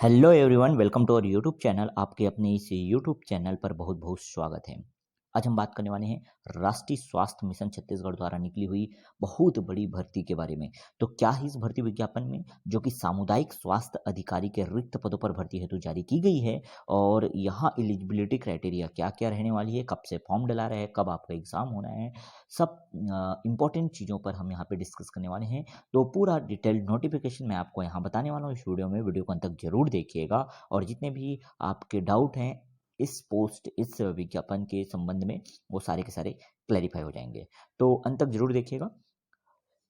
Hello everyone, welcome to our YouTube channel. आपके अपने इस यूट्यूब चैनल पर बहुत बहुत स्वागत है। आज हम बात करने वाले हैं राष्ट्रीय स्वास्थ्य मिशन छत्तीसगढ़ द्वारा निकली हुई बहुत बड़ी भर्ती के बारे में। तो क्या है इस भर्ती विज्ञापन में, जो कि सामुदायिक स्वास्थ्य अधिकारी के रिक्त पदों पर भर्ती हेतु जारी की गई है, और यहाँ एलिजिबिलिटी क्राइटेरिया क्या क्या रहने वाली है, कब से फॉर्म डला रहा है, कब आपका एग्जाम होना है, सब इंपॉर्टेंट चीज़ों पर हम यहाँ पे डिस्कस करने वाले हैं। तो पूरा डिटेल्ड नोटिफिकेशन मैं आपको यहाँ बताने वाला हूँ इस वीडियो में। वीडियो को अंत तक जरूर देखिएगा, और जितने भी आपके डाउट हैं इस विज्ञापन के संबंध में, वो सारे के सारे क्लैरिफाई हो जाएंगे। तो अंत तक जरूर देखिएगा।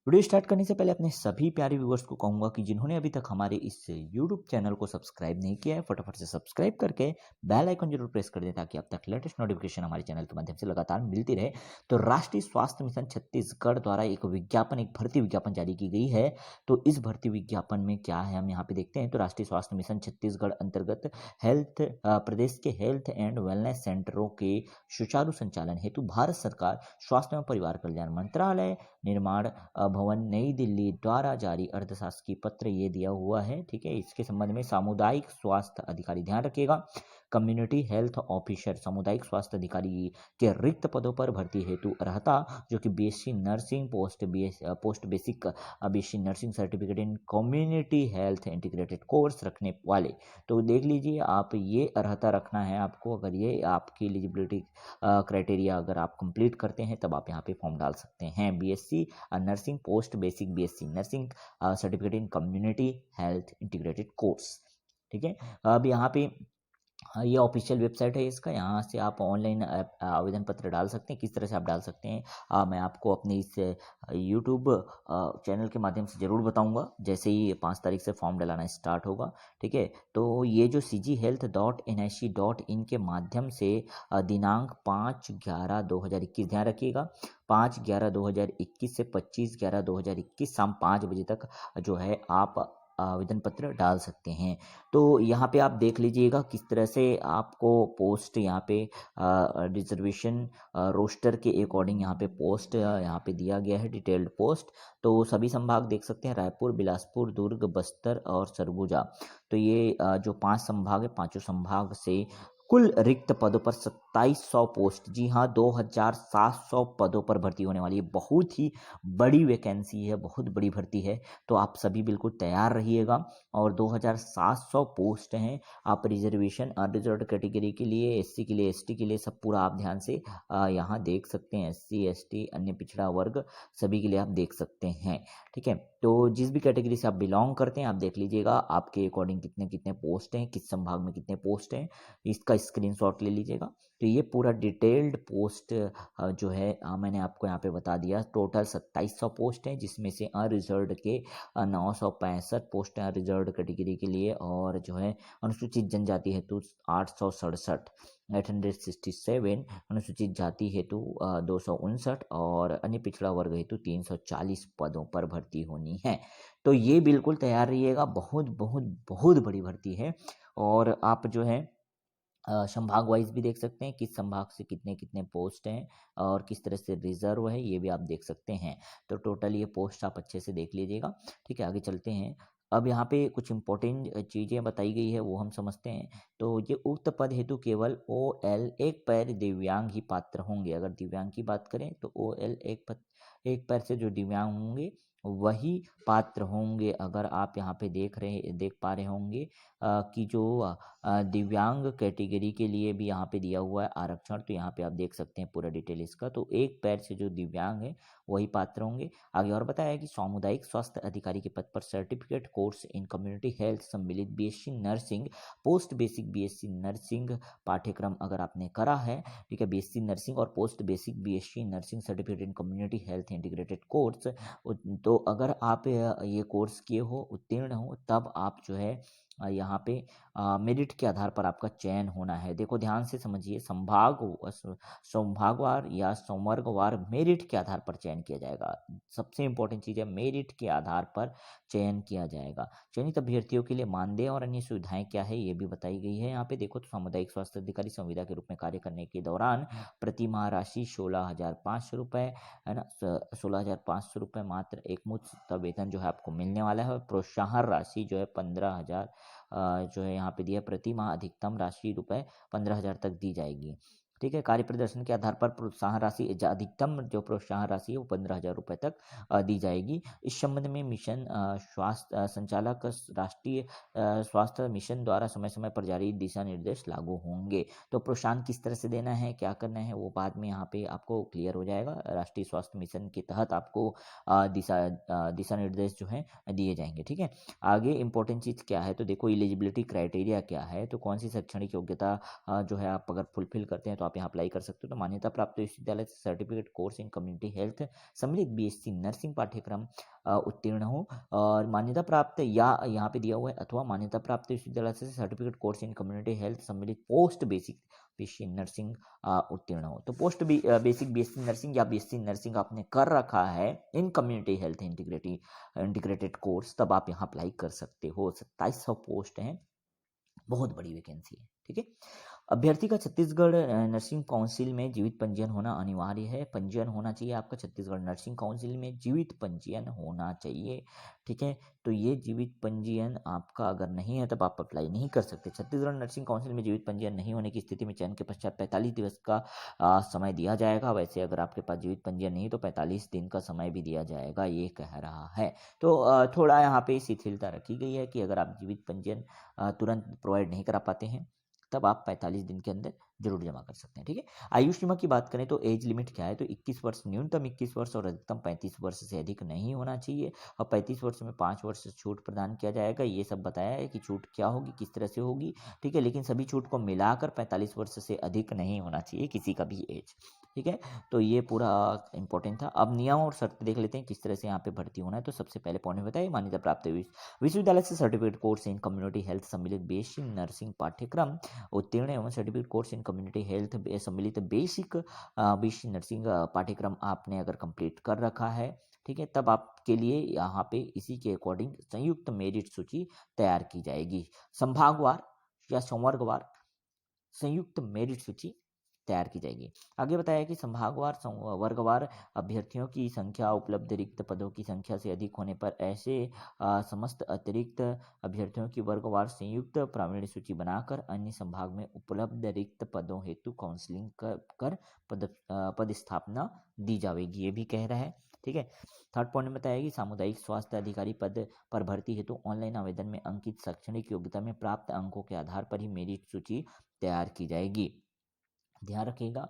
वीडियो स्टार्ट करने से पहले अपने सभी प्यारे व्यूअर्स को कहूंगा कि जिन्होंने अभी तक हमारे इस YouTube चैनल को सब्सक्राइब नहीं किया है, फटाफट से सब्सक्राइब करके बेल आइकन जरूर प्रेस कर दें, ताकि अब तक लेटेस्ट नोटिफिकेशन हमारे चैनल के माध्यम से लगातार मिलती रहे। तो राष्ट्रीय स्वास्थ्य मिशन छत्तीसगढ़ द्वारा एक भर्ती विज्ञापन जारी की गई है। तो इस भर्ती विज्ञापन में क्या है, हम यहाँ पे देखते हैं। तो राष्ट्रीय स्वास्थ्य मिशन छत्तीसगढ़ अंतर्गत प्रदेश के हेल्थ एंड वेलनेस सेंटरों के सुचारू संचालन हेतु भारत सरकार स्वास्थ्य एवं परिवार कल्याण मंत्रालय निर्माण भवन नई दिल्ली द्वारा जारी अर्थशास्त्री पत्र ये दिया हुआ है। ठीक है, इसके संबंध में सामुदायिक स्वास्थ्य अधिकारी, ध्यान रखिएगा, कम्युनिटी हेल्थ ऑफिसर, सामुदायिक स्वास्थ्य अधिकारी के रिक्त पदों पर भर्ती हेतु अर्हता, जो कि BSc nursing post basic BSc nursing certificate in community health integrated course रखने वाले। तो देख लीजिए, आप ये अर्हता रखना है आपको। अगर ये आपकी एलिजिबिलिटी क्राइटेरिया अगर आप कंप्लीट करते हैं, तब आप यहाँ पे फॉर्म डाल सकते हैं। BSc nursing post basic BSc nursing certificate in community health integrated course. ठीक है, अब यहाँ पे हाँ, ये ऑफिशियल वेबसाइट है इसका। यहाँ से आप ऑनलाइन आवेदन पत्र डाल सकते हैं। किस तरह से आप डाल सकते हैं, मैं आपको अपने इस यूट्यूब चैनल के माध्यम से ज़रूर बताऊंगा, जैसे ही 5 तारीख से फॉर्म डलाना स्टार्ट होगा। ठीक है, तो ये जो cghealth.nic.in के माध्यम से दिनांक 5/11/2021, ध्यान रखिएगा, 5/11/2021 से 25/11/2021 शाम 5 बजे तक जो है आप आवेदन पत्र डाल सकते हैं। तो यहाँ पे आप देख लीजिएगा किस तरह से आपको पोस्ट यहाँ पे रिजर्वेशन रोस्टर के अकॉर्डिंग यहाँ पे पोस्ट यहाँ पे दिया गया है, डिटेल्ड पोस्ट। तो सभी संभाग देख सकते हैं, रायपुर, बिलासपुर, दुर्ग, बस्तर और सरगुजा। तो ये जो 5 संभाग है, पांचों संभाग से कुल रिक्त पदों पर 2700 पोस्ट, जी हाँ, 2700 पदों पर भर्ती होने वाली है। बहुत ही बड़ी वैकेंसी है, बहुत बड़ी भर्ती है। तो आप सभी बिल्कुल तैयार रहिएगा। और 2700 पोस्ट हैं। आप रिजर्वेशन अनरिजर्व्ड कैटेगरी के लिए, एससी के लिए, एसटी के लिए, सब पूरा आप ध्यान से यहाँ देख सकते हैं। एससी, एसटी, अन्य पिछड़ा वर्ग, सभी के लिए आप देख सकते हैं। ठीक है, तो जिस भी कैटेगरी से आप बिलोंग करते हैं, आप देख लीजिएगा आपके अकॉर्डिंग कितने कितने पोस्ट हैं, किस संभाग में कितने पोस्ट हैं, इसका स्क्रीनशॉट ले लीजिएगा। तो ये पूरा डिटेल्ड पोस्ट जो है मैंने आपको यहाँ पे बता दिया। टोटल 2700 पोस्ट हैं, जिसमें से अनरिजर्व्ड के 965 पोस्ट हैं रिजर्व्ड कैटेगरी के लिए, और जो है अनुसूचित जनजाति हेतु 867, 867, अनुसूचित जाति हेतु 259, और अन्य पिछड़ा वर्ग हेतु 340 पदों पर भर्ती होनी है। तो ये बिल्कुल तैयार रहिएगा, बहुत बहुत बहुत बड़ी भर्ती है। और आप जो है संभाग वाइज भी देख सकते हैं, किस संभाग से कितने कितने पोस्ट हैं और किस तरह से रिजर्व है, ये भी आप देख सकते हैं। तो टोटल ये पोस्ट आप अच्छे से देख लीजिएगा। ठीक है, आगे चलते हैं। अब यहाँ पे कुछ इंपॉर्टेंट चीज़ें बताई गई है, वो हम समझते हैं। तो ये उक्त पद हेतु केवल OL एक पैर दिव्यांग ही पात्र होंगे। अगर दिव्यांग की बात करें तो OL एक पैर से जो दिव्यांग होंगे वही पात्र होंगे। अगर आप यहाँ पे देख पा रहे होंगे कि जो दिव्यांग कैटेगरी के लिए भी यहाँ पे दिया हुआ है आरक्षण। तो यहाँ पे आप देख सकते हैं पूरा डिटेल इसका। तो एक पैर से जो दिव्यांग है वही पात्र होंगे। आगे और बताया कि सामुदायिक स्वास्थ्य अधिकारी के पद पर certificate course in community health सम्मिलित BSc nursing post basic BSc nursing पाठ्यक्रम अगर आपने करा है, ठीक है, बीएससी नर्सिंग और post basic BSc nursing certificate in community health integrated course, तो अगर आप ये कोर्स किए हो, उत्तीर्ण हो, तब आप जो है यहाँ पे मेरिट के आधार पर आपका चयन होना है। देखो ध्यान से समझिए, संभागवार या संवर्गवार मेरिट के आधार पर चयन किया जाएगा। सबसे इंपॉर्टेंट चीज़ है, मेरिट के आधार पर चयन किया जाएगा। चयनित अभ्यर्थियों के लिए मानदेय और अन्य सुविधाएं क्या है, ये भी बताई गई है। यहाँ पे देखो, तो सामुदायिक स्वास्थ्य अधिकारी संविदा के रूप में कार्य करने के दौरान प्रति माह राशि 16,500 रुपये, है ना, 16,500 रुपये मात्र एक मुश्त वेतन जो है आपको मिलने वाला है। और प्रोत्साहन राशि जो है 15,000 जो है यहाँ पे दिया प्रति माह अधिकतम राशि रुपए 15,000 तक दी जाएगी। ठीक है, कार्य प्रदर्शन के आधार पर प्रोत्साहन राशि अधिकतम जो प्रोत्साहन राशि है वो 15,000 रुपये तक दी जाएगी। इस संबंध में मिशन स्वास्थ्य संचालक राष्ट्रीय स्वास्थ्य मिशन द्वारा समय समय पर जारी दिशा निर्देश लागू होंगे। तो प्रोत्साहन किस तरह से देना है, क्या करना है, वो बाद में यहाँ पे आपको क्लियर हो जाएगा। राष्ट्रीय स्वास्थ्य मिशन के तहत आपको दिशा निर्देश जो है दिए जाएंगे। ठीक है, आगे इंपॉर्टेंट चीज़ क्या है, तो देखो एलिजिबिलिटी क्राइटेरिया क्या है, तो कौन सी शैक्षणिक योग्यता जो है आप अगर फुलफिल करते हैं तो आप यहाँ अप्लाई कर सकते हो। तो मान्यता प्राप्त विश्वविद्यालय से certificate course in community health सम्मिलित बीएससी नर्सिंग पाठ्यक्रम उत्तीर्ण हो, और मान्यता प्राप्त या यहाँ पे दिया हुआ है अथवा मान्यता प्राप्त विश्वविद्यालय से certificate course in community health सम्मिलित पोस्ट बेसिक बीएससी नर्सिंग उत्तीर्ण हो। तो पोस्ट बेसिक बीएससी नर्सिंग या बीएससी नर्सिंग आपने कर रखा है इन कम्युनिटी हेल्थ इंटीग्रेटेड कोर्स, तब आप यहाँ अप्लाई कर सकते हो। 2700 पोस्ट हैं, बहुत बड़ी वैकेंसी है। ठीक है, अभ्यर्थी का छत्तीसगढ़ नर्सिंग काउंसिल में जीवित पंजीयन होना अनिवार्य है। पंजीयन होना चाहिए आपका छत्तीसगढ़ नर्सिंग काउंसिल में, जीवित पंजीयन होना चाहिए। ठीक है, तो ये जीवित पंजीयन आपका अगर नहीं है तब आप अप्लाई नहीं कर सकते। छत्तीसगढ़ नर्सिंग काउंसिल में जीवित पंजीयन नहीं होने की स्थिति में चयन के पश्चात 45 दिवस का समय दिया जाएगा। वैसे अगर आपके पास जीवित पंजीयन नहीं तो 45 दिन का समय भी दिया जाएगा, ये कह रहा है। तो थोड़ा यहाँ पे शिथिलता रखी गई है कि अगर आप जीवित पंजीयन तुरंत प्रोवाइड नहीं करा पाते हैं तब आप 45 दिन के अंदर जरूर जमा कर सकते हैं। ठीक है, आयु सीमा की बात करें तो एज लिमिट क्या है, तो 21 वर्ष, न्यूनतम 21 वर्ष और अधिकतम 35 वर्ष से अधिक नहीं होना चाहिए। और 35 वर्ष में 5 वर्ष छूट प्रदान किया जाएगा। ये सब बताया है कि छूट क्या होगी, किस तरह से होगी। ठीक है, लेकिन सभी छूट को मिलाकर 45 वर्ष से अधिक नहीं होना चाहिए किसी का भी एज। ठीक है, तो ये पूरा इंपॉर्टेंट था। अब नियम और शर्त देख लेते हैं किस तरह से यहाँ पे भर्ती होना है। तो सबसे पहले पॉइंट बताइए, मान्यता प्राप्त विश्वविद्यालय से certificate course in community health सम्मिलित बीएससी नर्सिंग पाठ्यक्रम उत्तीर्ण एवं certificate course in community health सम्मिलित बेसिक बीएससी नर्सिंग पाठ्यक्रम आपने अगर कंप्लीट कर रखा है, ठीक है, तब आपके लिए यहाँ पे इसी के अकॉर्डिंग संयुक्त मेरिट सूची तैयार की जाएगी। संभागवार या संवर्गवार संयुक्त मेरिट सूची तैयार की जाएगी। आगे बताया कि संभागवार वर्गवार अभ्यर्थियों की संख्या उपलब्ध रिक्त पदों की संख्या से अधिक होने पर ऐसे समस्त अतिरिक्त अभ्यर्थियों की वर्गवार संयुक्त प्रावीण्य सूची बनाकर अन्य संभाग में उपलब्ध रिक्त पदों हेतु काउंसलिंग कर पद स्थापना दी जाएगी, ये भी कह रहा है। ठीक है, थर्ड पॉइंट में बताया कि सामुदायिक स्वास्थ्य अधिकारी पद पर भर्ती हेतु ऑनलाइन आवेदन में अंकित शैक्षणिक योग्यता में प्राप्त अंकों के आधार पर ही मेरिट सूची तैयार की जाएगी। ध्यान रखिएगा,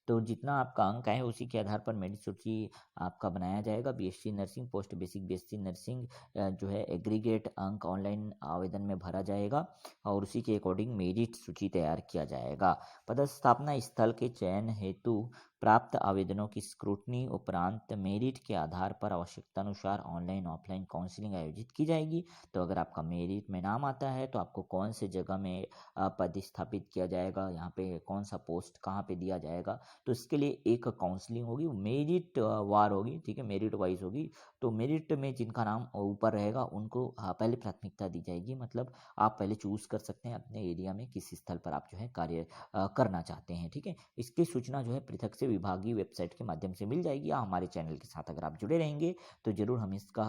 तो जितना आपका अंक है उसी के आधार पर मेरिट सूची आपका बनाया जाएगा। BSc nursing, post basic BSc nursing जो है एग्रीगेट अंक ऑनलाइन आवेदन में भरा जाएगा और उसी के अकॉर्डिंग मेरिट सूची तैयार किया जाएगा। पदस्थापना स्थल के चयन हेतु प्राप्त आवेदनों की स्क्रूटनी उपरांत मेरिट के आधार पर आवश्यकतानुसार ऑनलाइन ऑफलाइन काउंसलिंग आयोजित की जाएगी। तो अगर आपका मेरिट में नाम आता है तो आपको कौन से जगह में पदस्थापित किया जाएगा, यहाँ पे कौन सा पोस्ट कहाँ पे दिया जाएगा, तो इसके लिए एक काउंसलिंग होगी, मेरिट वार होगी। ठीक है, मेरिट वाइज होगी। तो मेरिट में जिनका नाम ऊपर रहेगा उनको पहले प्राथमिकता दी जाएगी। मतलब आप पहले चूज कर सकते हैं अपने एरिया में किस स्थल पर आप जो है कार्य करना चाहते हैं। ठीक है, इसकी सूचना जो है पृथक से विभागीय वेबसाइट के माध्यम से मिल जाएगी, या हमारे चैनल के साथ अगर आप जुड़े रहेंगे तो जरूर हम इसका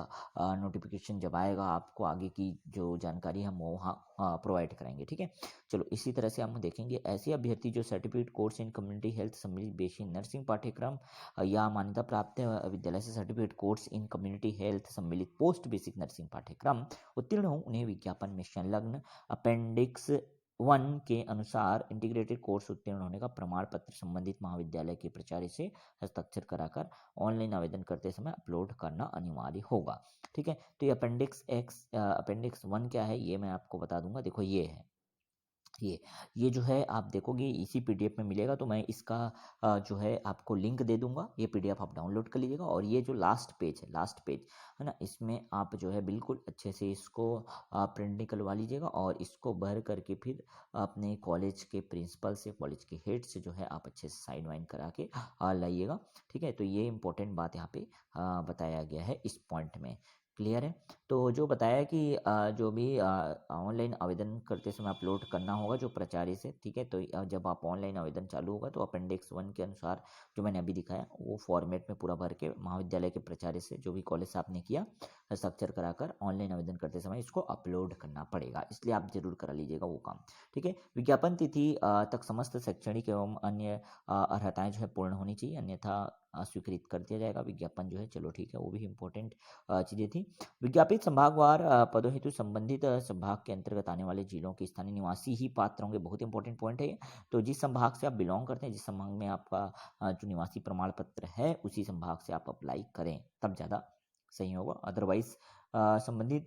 नोटिफिकेशन जब आएगा आपको आगे की जो जानकारी हम वो वहाँ प्रोवाइड कराएंगे। ठीक है, चलो इसी तरह से हम देखेंगे ऐसे अभ्यर्थी जो certificate course in community health सम्मिलित बेसिक नर्सिंग पाठ्यक्रम या मान्यता प्राप्त विद्यालय से certificate course in community health सम्मिलित पोस्ट बेसिक नर्सिंग पाठ्यक्रम उत्तीर्ण हो, उन्हें विज्ञापन में संलग्न अपेंडिक्स 1 के अनुसार इंटीग्रेटेड कोर्स उत्तीर्ण होने का प्रमाण पत्र संबंधित महाविद्यालय के प्राचार्य से हस्ताक्षर कराकर ऑनलाइन आवेदन करते समय अपलोड करना अनिवार्य होगा। ठीक है, तो ये अपेंडिक्स 1 क्या है ये मैं आपको बता दूंगा। देखो ये है, ये जो है आप देखोगे इसी पीडीएफ में मिलेगा, तो मैं इसका जो है आपको लिंक दे दूंगा, ये पीडीएफ आप डाउनलोड कर लीजिएगा। और ये जो लास्ट पेज है ना, इसमें आप जो है बिल्कुल अच्छे से इसको प्रिंट निकलवा लीजिएगा और इसको भर करके फिर अपने कॉलेज के प्रिंसिपल से, कॉलेज के हेड से जो है आप अच्छे से साइन वाइन करा के लाइएगा। ठीक है, तो ये इंपॉर्टेंट बात यहाँ पे बताया गया है इस पॉइंट में। क्लियर है। तो जो बताया कि जो भी ऑनलाइन आवेदन करते समय अपलोड करना होगा जो प्राचार्य से, ठीक है। तो जब आप ऑनलाइन आवेदन चालू होगा तो अपेंडिक्स 1 के अनुसार जो मैंने अभी दिखाया वो फॉर्मेट में पूरा भर के महाविद्यालय के प्राचार्य से, जो भी कॉलेज से आपने किया, हस्ताक्षर कराकर ऑनलाइन आवेदन करते समय इसको अपलोड करना पड़ेगा, इसलिए आप जरूर करा लीजिएगा वो काम, ठीक है। विज्ञापन तिथि तक समस्त शैक्षणिक एवं अन्य अर्हताएं जो है पूर्ण होनी चाहिए, अन्यथा अस्वीकृत कर दिया जाएगा विज्ञापन जो है। चलो ठीक है, वो भी इंपॉर्टेंट चीज़ें थी। विज्ञापित संभागवार पदों हेतु संबंधित संभाग के अंतर्गत आने वाले जिलों के स्थानीय निवासी ही पात्र होंगे, बहुत इंपॉर्टेंट पॉइंट है ये। तो जिस संभाग से आप बिलोंग करते हैं, जिस संभाग में आपका जो निवासी प्रमाण पत्र है, उसी संभाग से आप अप्लाई करें, तब ज़्यादा सही होगा। अदरवाइज संबंधित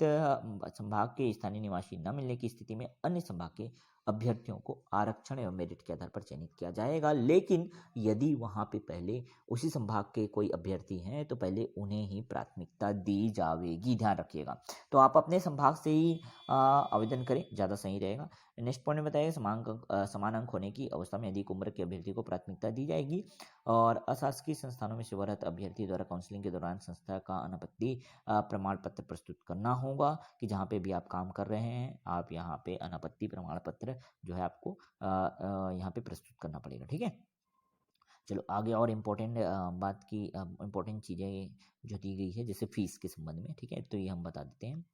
संभाग के स्थानीय निवासी न मिलने की स्थिति में अन्य संभाग के अभ्यर्थियों को आरक्षण एवं मेरिट के आधार पर चयनित किया जाएगा। लेकिन यदि वहां पे पहले उसी संभाग के कोई अभ्यर्थी हैं तो पहले उन्हें ही प्राथमिकता दी जाएगी, ध्यान रखिएगा। तो आप अपने संभाग से ही आवेदन करें, ज़्यादा सही रहेगा। नेक्स्ट पॉइंट में बताइए, समान अंक होने की अवस्था में अधिक उम्र के अभ्यर्थी को प्राथमिकता दी जाएगी। और अशासकीय संस्थानों में सेवारत अभ्यर्थी द्वारा काउंसलिंग के दौरान संस्था का अनापत्ति प्रमाण पत्र प्रस्तुत करना होगा कि जहाँ पे भी आप काम कर रहे हैं, आप यहाँ पे अनापत्ति प्रमाण पत्र जो है आपको यहाँ पे प्रस्तुत करना पड़ेगा, ठीक है। चलो आगे और इम्पोर्टेंट बात की इम्पोर्टेंट चीज़ें जो दी गई है, जैसे फीस के संबंध में, ठीक है, तो ये हम बता देते हैं।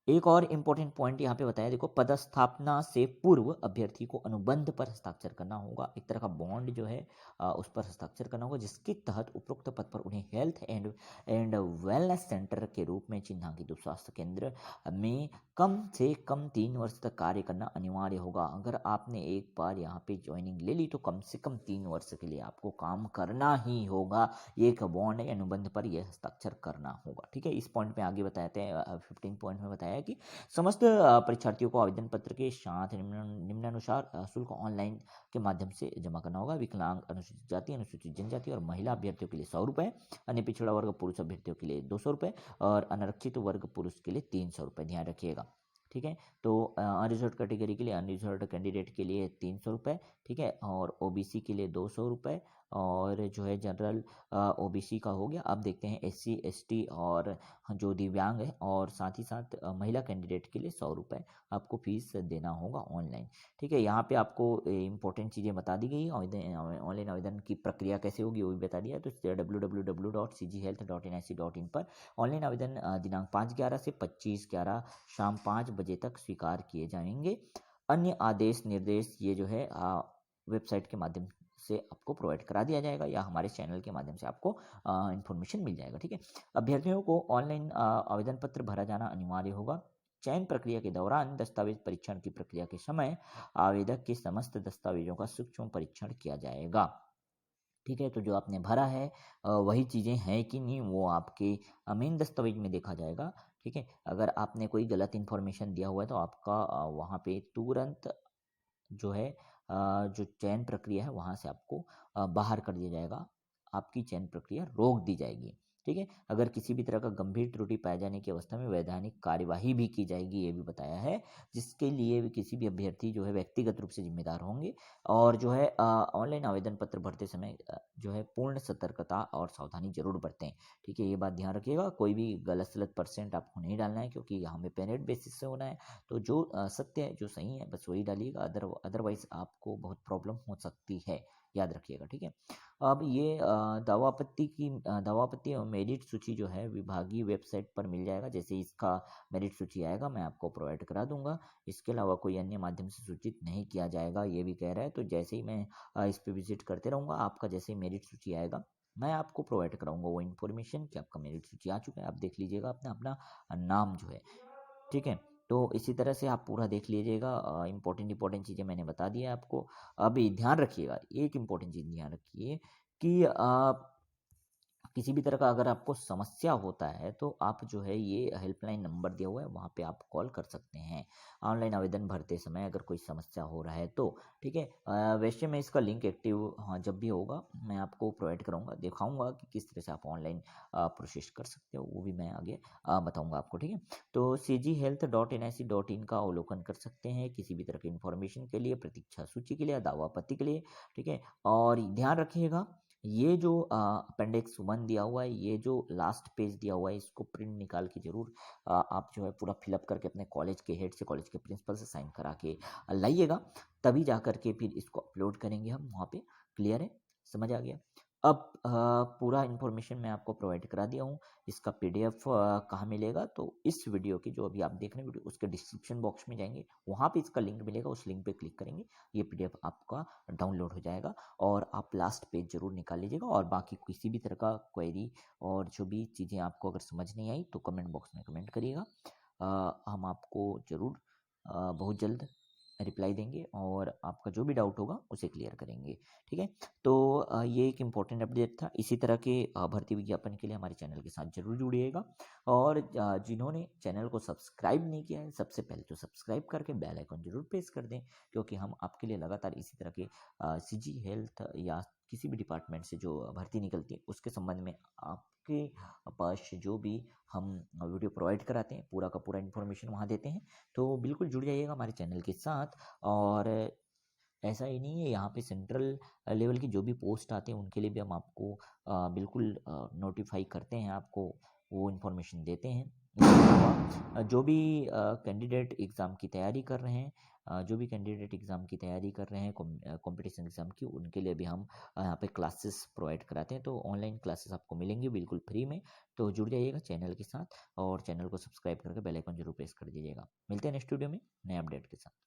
एक और इम्पोर्टेंट पॉइंट यहाँ पे बताया, देखो, पदस्थापना से पूर्व अभ्यर्थी को अनुबंध पर हस्ताक्षर करना होगा, एक तरह का बॉन्ड जो है उस पर हस्ताक्षर करना होगा, जिसके तहत उपरोक्त पद पर उन्हें हेल्थ एंड वेलनेस सेंटर के रूप में चिन्हांकित स्वास्थ्य केंद्र में कम से कम 3 वर्ष तक कार्य करना अनिवार्य होगा। अगर आपने एक बार यहाँ पे ज्वाइनिंग ले ली तो कम से कम 3 वर्ष के लिए आपको काम करना ही होगा, एक बॉन्ड या अनुबंध पर यह हस्ताक्षर करना होगा, ठीक है। इस पॉइंट में आगे बताते हैं 15 पॉइंट में बताया कि समस्त परीक्षार्थियों को आवेदन पत्र के साथ निम्नानुसार शुल्क ऑनलाइन के माध्यम से जमा करना होगा। विकलांग, अनुसूचित जाति, अनुसूचित जनजाति और महिला अभ्यर्थियों के लिए 100 रुपये, अन्य पिछड़ा वर्ग पुरुष अभ्यर्थियों के लिए 200 रुपये और अनारक्षित वर्ग पुरुष के लिए 300 रुपये, ध्यान रखिएगा, ठीक है। तो अनरिजर्व कैटेगरी के लिए, अनरिजर्व कैंडिडेट के लिए 300 रुपये, ठीक है, और ओबीसी के लिए 200 रुपये, और जो है जनरल ओबीसी का हो गया। अब देखते हैं एससी एसटी और जो दिव्यांग है, और साथ ही साथ महिला कैंडिडेट के लिए 100 रुपये आपको फीस देना होगा ऑनलाइन, ठीक है। यहाँ पे आपको इंपॉर्टेंट चीज़ें बता दी गई, ऑनलाइन आवेदन की प्रक्रिया कैसे होगी वो भी बता दिया। तो www.cghealth.nic.in पर ऑनलाइन आवेदन दिनांक 5/11 से 25/11 शाम 5 बजे तक स्वीकार किए जाएंगे। अन्य आदेश निर्देश ये जो है वेबसाइट के माध्यम से आपको प्रोवाइड करा दिया जाएगा, या हमारे चैनल के माध्यम से आपको इन्फॉर्मेशन मिल जाएगा, ठीक है। अभ्यर्थियों को ऑनलाइन आवेदन पत्र भरा जाना अनिवार्य होगा। चयन प्रक्रिया के दौरान दस्तावेज परीक्षण की प्रक्रिया के समय आवेदक के समस्त दस्तावेजों का सूक्ष्म परीक्षण किया जाएगा, ठीक है। तो जो आपने भरा है वही चीज़ें हैं कि नहीं, वो आपके मेन दस्तावेज में देखा जाएगा, ठीक है। अगर आपने कोई गलत इन्फॉर्मेशन दिया हुआ है तो आपका वहाँ पे तुरंत जो है जो चयन प्रक्रिया है वहाँ से आपको बाहर कर दिया जाएगा, आपकी चयन प्रक्रिया रोक दी जाएगी, ठीक है। अगर किसी भी तरह का गंभीर त्रुटि पाए जाने की अवस्था में वैधानिक कार्यवाही भी की जाएगी, ये भी बताया है, जिसके लिए भी किसी भी अभ्यर्थी जो है व्यक्तिगत रूप से जिम्मेदार होंगे। और जो है ऑनलाइन आवेदन पत्र भरते समय जो है पूर्ण सतर्कता और सावधानी जरूर बरतें, ठीक है। ये बात ध्यान रखिएगा, कोई भी गलत सलत परसेंट आपको नहीं डालना है, क्योंकि यहाँ पे पेरेंट बेसिस से होना है। तो जो सत्य है, जो सही है, बस वही डालिएगा, अदरवाइज आपको बहुत प्रॉब्लम हो सकती है, याद रखिएगा, ठीक है। अब ये दावापत्ति और मेरिट सूची जो है विभागीय वेबसाइट पर मिल जाएगा, जैसे इसका मेरिट सूची आएगा मैं आपको प्रोवाइड करा दूंगा। इसके अलावा कोई अन्य माध्यम से सूचित नहीं किया जाएगा, ये भी कह रहा है। तो जैसे ही मैं इस पर विजिट करते रहूँगा, आपका जैसे ही मेरिट सूची आएगा मैं आपको प्रोवाइड कराऊंगा वो इन्फॉर्मेशन कि आपका मेरिट सूची आ चुका है, आप देख लीजिएगा अपना अपना नाम जो है, ठीक है। तो इसी तरह से आप पूरा देख लीजिएगा, इंपॉर्टेंट चीज़ें मैंने बता दिया आपको। अभी ध्यान रखिएगा, एक इम्पॉर्टेंट चीज़ ध्यान रखिए कि किसी भी तरह का अगर आपको समस्या होता है तो आप जो है ये हेल्पलाइन नंबर दिया हुआ है, वहाँ पे आप कॉल कर सकते हैं ऑनलाइन आवेदन भरते समय अगर कोई समस्या हो रहा है तो, ठीक है। वैसे मैं इसका लिंक एक्टिव जब भी होगा मैं आपको प्रोवाइड कराऊंगा, दिखाऊंगा कि किस तरह से आप ऑनलाइन प्रोसेस कर सकते हो, वो भी मैं आगे बताऊंगा आपको, ठीक है। तो cghealth.nic.in का अवलोकन कर सकते हैं किसी भी तरह की इन्फॉर्मेशन के लिए, प्रतीक्षा सूची के लिए, दावा आपत्ति के लिए, ठीक है। और ध्यान रखिएगा ये जो अपेंडिक्स 1 दिया हुआ है, ये जो लास्ट पेज दिया हुआ है, इसको प्रिंट निकाल के ज़रूर आप जो है पूरा फिलअप करके अपने कॉलेज के हेड से, कॉलेज के प्रिंसिपल से साइन करा के लाइएगा। तभी जा कर के फिर इसको अपलोड करेंगे हम वहाँ पे। क्लियर है? समझ आ गया? अब पूरा इन्फॉर्मेशन मैं आपको प्रोवाइड करा दिया हूँ। इसका पीडीएफ कहाँ मिलेगा? तो इस वीडियो की जो अभी आप देख रहे हैं वीडियो, उसके डिस्क्रिप्शन बॉक्स में जाएँगे, वहाँ पे इसका लिंक मिलेगा, उस लिंक पे क्लिक करेंगे, ये पीडीएफ आपका डाउनलोड हो जाएगा और आप लास्ट पेज ज़रूर निकाल लीजिएगा। और बाकी किसी भी तरह का क्वेरी और जो भी चीज़ें आपको अगर समझ नहीं आई तो कमेंट बॉक्स में कमेंट करिएगा। हम आपको ज़रूर बहुत जल्द रिप्लाई देंगे और आपका जो भी डाउट होगा उसे क्लियर करेंगे। ठीक है? तो ये एक इम्पोर्टेंट अपडेट था। इसी तरह के भर्ती विज्ञापन के लिए हमारे चैनल के साथ ज़रूर जुड़िएगा। और जिन्होंने चैनल को सब्सक्राइब नहीं किया है, सबसे पहले तो सब्सक्राइब करके बेल आइकन ज़रूर प्रेस कर दें, क्योंकि हम आपके लिए लगातार इसी तरह के सीजी हेल्थ या किसी भी डिपार्टमेंट से जो भर्ती निकलती है उसके संबंध में आपके पास जो भी हम वीडियो प्रोवाइड कराते हैं, पूरा का पूरा इन्फॉर्मेशन वहाँ देते हैं। तो बिल्कुल जुड़ जाइएगा हमारे चैनल के साथ। और ऐसा ही नहीं है, यहाँ पे सेंट्रल लेवल की जो भी पोस्ट आते हैं उनके लिए भी हम आपको बिल्कुल नोटिफाई करते हैं, आपको वो इन्फॉर्मेशन देते हैं। इसके अलावा जो भी कैंडिडेट एग्ज़ाम की तैयारी कर रहे हैं, जो भी कैंडिडेट एग्ज़ाम की तैयारी कर रहे हैं कॉम्पिटिशन एग्ज़ाम की, उनके लिए भी हम यहाँ पे क्लासेस प्रोवाइड कराते हैं। तो ऑनलाइन क्लासेस आपको मिलेंगी बिल्कुल फ्री में। तो जुड़ जाइएगा चैनल के साथ और चैनल को सब्सक्राइब करके बेल आइकन जरूर प्रेस कर दीजिएगा। मिलते हैं नेक्स्ट वीडियो में नए अपडेट के साथ।